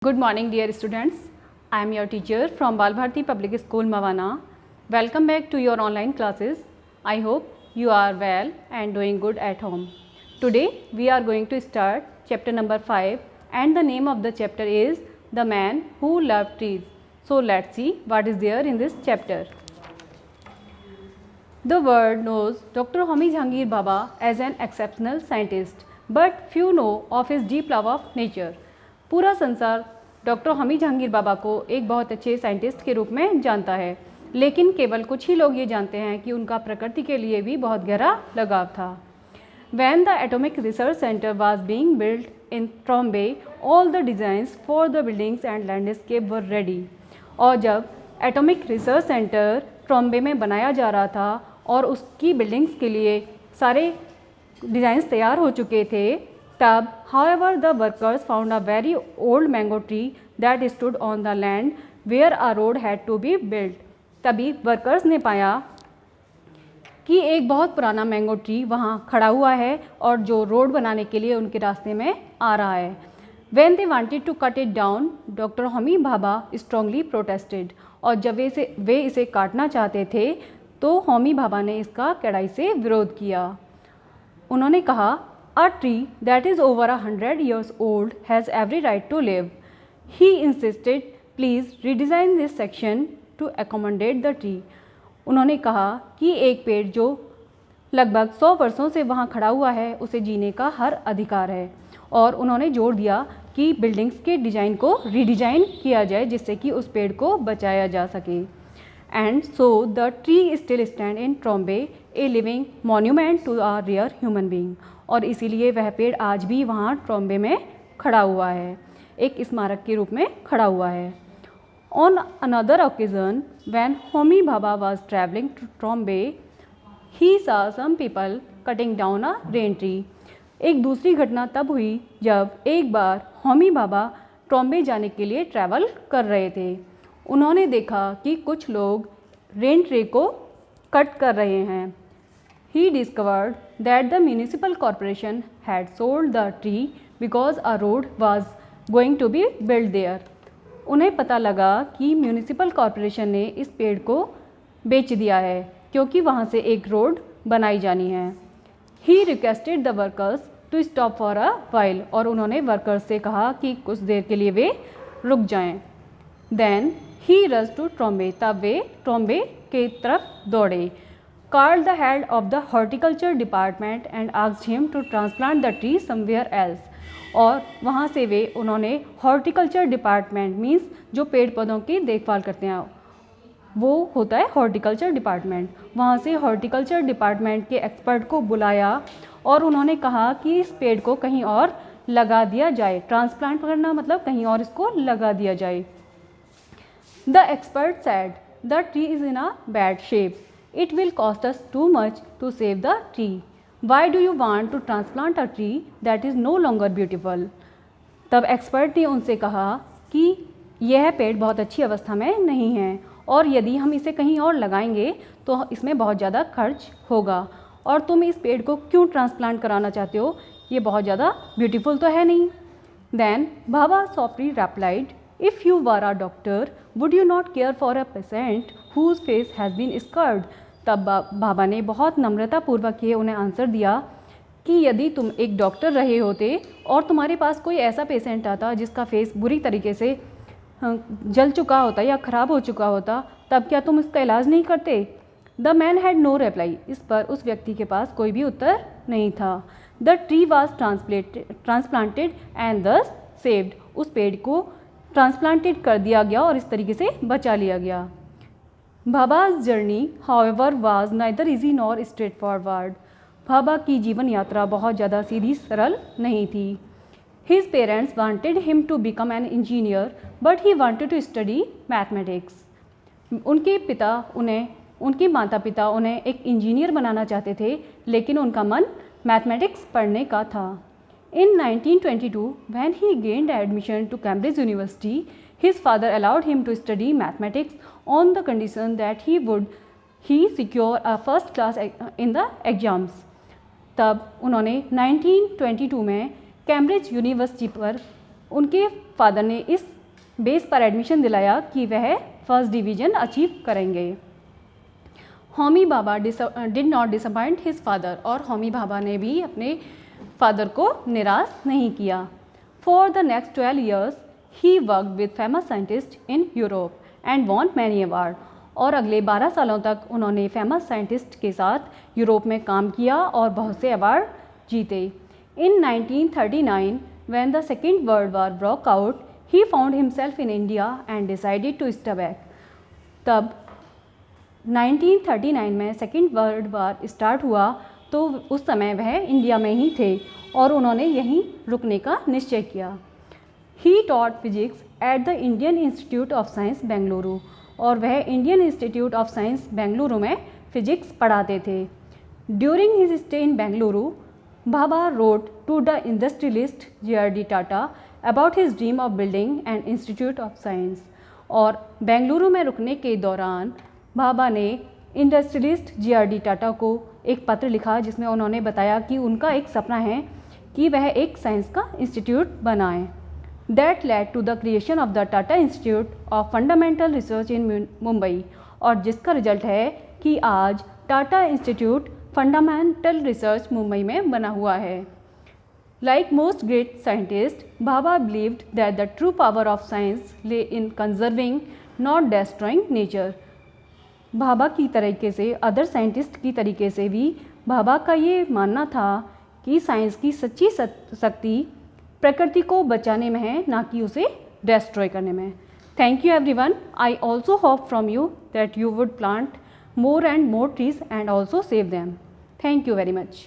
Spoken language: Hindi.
Good morning, dear students. I am your teacher from Bal Bharati Public School, Mawana. Welcome back to your online classes. I hope you are well and doing good at home. Today we are going to start chapter number 5 and the name of the chapter is The Man Who Loved Trees. So let's see what is there in this chapter. The world knows Dr. Homi Jahangir Baba as an exceptional scientist, but few know of his deep love of nature. पूरा संसार डॉक्टर होमी जहांगीर बाबा को एक बहुत अच्छे साइंटिस्ट के रूप में जानता है, लेकिन केवल कुछ ही लोग ये जानते हैं कि उनका प्रकृति के लिए भी बहुत गहरा लगाव था. When the Atomic Research Center was being built in Trombay, all the designs for the buildings and landscape were ready. और जब एटॉमिक रिसर्च सेंटर ट्रॉम्बे में बनाया जा रहा था और उसकी बिल्डिंग्स के लिए सारे डिज़ाइंस तैयार हो चुके थे, तब however the workers found a very old mango tree that stood on the land where a road had to be built. तभी वर्कर्स ने पाया कि एक बहुत पुराना मैंगो ट्री वहाँ खड़ा हुआ है और जो रोड बनाने के लिए उनके रास्ते में आ रहा है. When they wanted to cut it down, Dr. Homi Bhabha strongly protested. और जब वे इसे काटना चाहते थे तो होमी भाभा ने इसका कड़ाई से विरोध किया. उन्होंने कहा, A tree that is over 100 years old has every right to live. He insisted, please redesign this section to accommodate the tree. उन्होंने कहा कि एक पेड़ जो लगभग 100 वर्षों से वहाँ खड़ा हुआ है उसे जीने का हर अधिकार है. और उन्होंने जोर दिया कि बिल्डिंग्स के डिज़ाइन को रीडिज़ाइन किया जाए जिससे कि उस पेड़ को बचाया जा सके. And so the tree still stands in Trombay, a living monument to a rare human being. और इसीलिए वह पेड़ आज भी वहाँ ट्रॉम्बे में खड़ा हुआ है, एक स्मारक के रूप में खड़ा हुआ है. On another occasion, when Homi Bhabha was traveling to Trombay, he saw some people cutting down a rain tree. एक दूसरी घटना तब हुई जब एक बार होमी भाभा ट्रॉम्बे जाने के लिए ट्रैवल कर रहे थे. उन्होंने देखा कि कुछ लोग रेन ट्री को कट कर रहे हैं. He discovered that the municipal corporation had sold the tree because a road was going to be built there. उन्हें पता लगा कि म्यूनिसिपल कॉरपोरेशन ने इस पेड़ को बेच दिया है क्योंकि वहाँ से एक रोड बनाई जानी है. He requested the workers to stop for a while. और उन्होंने वर्कर्स से कहा कि कुछ देर के लिए वे रुक जाएं. Then he rushed to Trombay. तब वे ट्रॉम्बे के तरफ दौड़े. Called the head of the horticulture department and asked him to transplant the tree somewhere else. और वहाँ से वे उन्होंने हॉर्टिकल्चर डिपार्टमेंट मीन्स जो पेड़ पौधों की देखभाल करते हैं वो होता है हॉर्टिकल्चर डिपार्टमेंट. वहाँ से हॉर्टिकल्चर डिपार्टमेंट के एक्सपर्ट को बुलाया और उन्होंने कहा कि इस पेड़ को कहीं और लगा दिया जाए. ट्रांसप्लांट करना मतलब कहीं और इसको लगा दिया जाए. The expert said the tree is in a bad shape. It will cost us too much to save the tree. Why do you want to transplant a tree that is no longer beautiful? तब एक्सपर्ट ने उनसे कहा कि यह पेड़ बहुत अच्छी अवस्था में नहीं है और यदि हम इसे कहीं और लगाएंगे तो इसमें बहुत ज़्यादा खर्च होगा और तुम इस पेड़ को क्यों ट्रांसप्लांट कराना चाहते हो, ये बहुत ज़्यादा ब्यूटीफुल तो है नहीं. Then Bhabha softly replied, if you were a doctor, would you not care for a patient whose face has been scarred? तब बाबा ने बहुत नम्रतापूर्वक ये उन्हें आंसर दिया कि यदि तुम एक डॉक्टर रहे होते और तुम्हारे पास कोई ऐसा पेशेंट आता जिसका फेस बुरी तरीके से जल चुका होता या ख़राब हो चुका होता, तब क्या तुम इसका इलाज नहीं करते. The man had no reply. इस पर उस व्यक्ति के पास कोई भी उत्तर नहीं था. The tree was transplanted and दस सेव्ड. उस पेड़ को ट्रांसप्लांटेड कर दिया गया और इस तरीके से बचा लिया गया. भाभा's journey, however, was neither easy nor straightforward. Bhabha की जीवन यात्रा बहुत ज़्यादा सीधी सरल नहीं थी. His parents wanted him to become an engineer, but he wanted to study mathematics. उनके माता पिता उन्हें एक इंजीनियर बनाना चाहते थे, लेकिन उनका मन मैथमेटिक्स पढ़ने का था. In 1922, when he gained admission to Cambridge University, his father allowed him to study mathematics on the condition that he secure a first class in the exams. तब उन्होंने 1922 में कैम्ब्रिज यूनिवर्सिटी पर उनके फादर ने इस बेस पर एडमिशन दिलाया कि वह फर्स्ट डिवीज़न अचीव करेंगे। Homi Bhabha did not disappoint his father, और होमी भाभा ने भी अपने फादर को निराश नहीं किया। For the next 12 years he work with famous scientist in Europe and won many award, और अगले 12 सालों तक उन्होंने फेमस साइंटिस्ट के साथ यूरोप में काम किया और बहुत से अवार्ड जीते। In 1939 when the second world war broke out he found himself in India and decided to stay back. तब 1939 में सेकेंड वर्ल्ड वॉर स्टार्ट हुआ तो उस समय वह इंडिया में ही थे और उन्होंने यहीं रुकने का निश्चय किया। He taught physics at the Indian Institute of Science Bengaluru, और वह Indian Institute of Science Bengaluru में फिजिक्स पढ़ाते थे। During his stay in Bengaluru Bhabha wrote to the industrialist J.R.D. Tata about his dream of building an institute of science, और बेंगलुरु में रुकने के दौरान भाभा ने इंडस्ट्रियलिस्ट J.R.D. टाटा को एक पत्र लिखा जिसमें उन्होंने बताया कि उनका एक सपना है कि वह एक साइंस का इंस्टीट्यूट बनाएं। That led to the creation of the Tata Institute of Fundamental Research in Mumbai, और जिसका रिजल्ट है कि आज Tata Institute Fundamental Research Mumbai में बना हुआ है। Like most great scientist Bhabha believed that the true power of science lay in conserving not destroying nature. Bhabha की तरीके से, अदर साइंटिस्ट की तरीके से भी भाभा का ये मानना था कि साइंस की सच्ची शक्ति प्रकृति को बचाने में है, ना कि उसे डिस्ट्रॉय करने में। Thank you everyone. I also hope from you that you would plant more and more trees and also save them. Thank you very much.